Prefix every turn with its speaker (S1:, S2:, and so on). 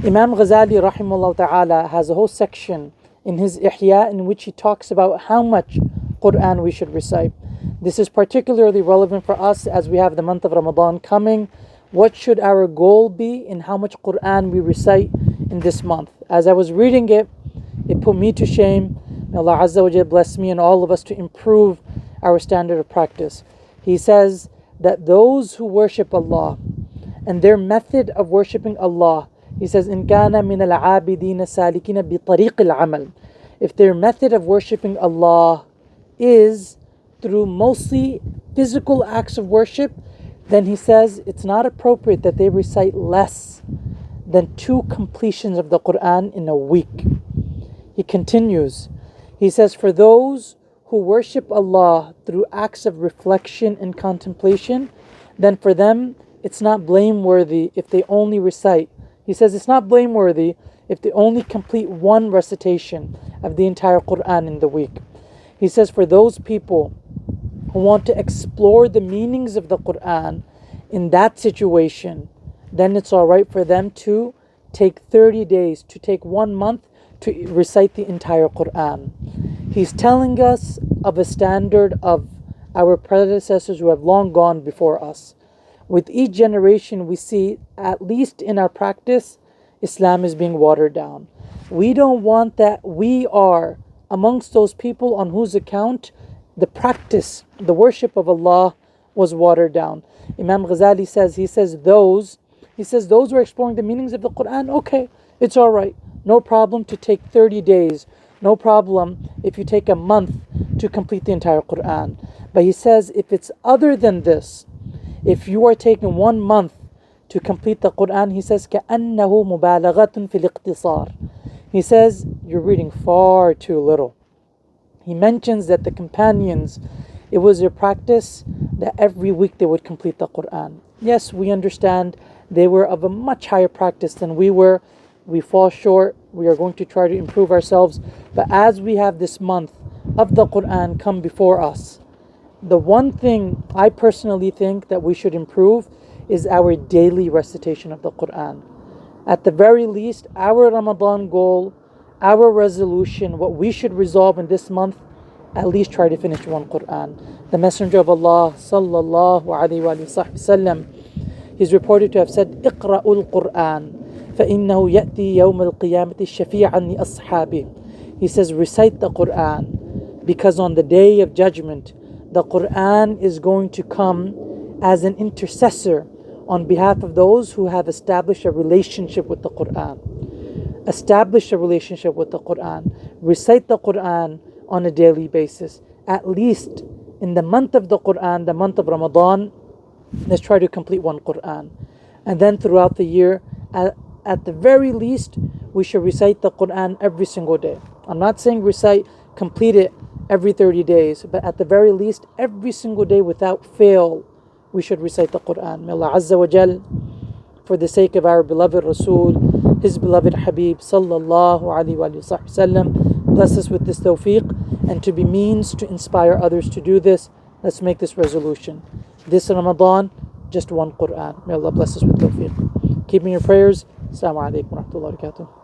S1: Imam Ghazali rahimahullah ta'ala has a whole section in his Ihya in which he talks about how much Quran we should recite. This is particularly relevant for us as we have the month of Ramadan coming. What should our goal be in how much Quran we recite in this month? As I was reading it, it put me to shame. May Allah Azza wa Jalla bless me and all of us to improve our standard of practice. He says that those who worship Allah and their method of worshipping Allah, he says, إِن كَانَ مِنَ الْعَابِدِينَ سَالِكِينَ بِطَرِيقِ الْعَمَلِ, if their method of worshipping Allah is through mostly physical acts of worship, then he says it's not appropriate that they recite less than 2 completions of the Quran in a week. He continues, he says, for those who worship Allah through acts of reflection and contemplation, then for them it's not blameworthy if they only recite. He says it's not blameworthy if they only complete 1 recitation of the entire Quran in the week. He says for those people who want to explore the meanings of the Quran in that situation, then it's all right for them to take 30 days, to take 1 month to recite the entire Quran. He's telling us of a standard of our predecessors who have long gone before us. With each generation we see, at least in our practice, Islam is being watered down. We don't want that. We are amongst those people on whose account the practice, the worship of Allah was watered down. Imam Ghazali says, those who are exploring the meanings of the Quran, okay, it's all right. No problem to take 30 days. No problem if you take a month to complete the entire Quran. But he says, if it's other than this, if you are taking 1 month to complete the Quran, he says, كَأَنَّهُ مُبَالَغَةٌ فِي الْاقْتِصَارِ. He says, you're reading far too little. He mentions that the companions, it was their practice that every week they would complete the Quran. Yes, we understand they were of a much higher practice than we were. We fall short. We are going to try to improve ourselves. But as we have this month of the Quran come before us, the one thing I personally think that we should improve is our daily recitation of the Quran. At the very least, our Ramadan goal, our resolution, what we should resolve in this month, at least try to finish 1 Quran. The Messenger of Allah sallallahu alaihi wasallam, he's reported to have said, اقرأوا القرآن فإنه يأتي يوم القيامة شفيعا لأصحابه. He says, recite the Quran, because on the day of judgment, the Quran is going to come as an intercessor on behalf of those who have established a relationship with the Quran. Establish a relationship with the Quran. Recite the Quran on a daily basis. At least in the month of the Quran, the month of Ramadan, let's try to complete 1 Quran. And then throughout the year, at the very least, we should recite the Quran every single day. I'm not saying complete it every 30 days, but at the very least, every single day without fail, we should recite the Quran. May Allah Azza wa Jal, for the sake of our beloved Rasul, his beloved Habib sallallahu alaihi wasallam, bless us with this tawfiq, and to be means to inspire others to do this. Let's make this resolution. This Ramadan, just 1 Quran. May Allah bless us with tawfiq. Keep me in your prayers. Assalamu alaikum wa rahmatullahi wa barakatuh.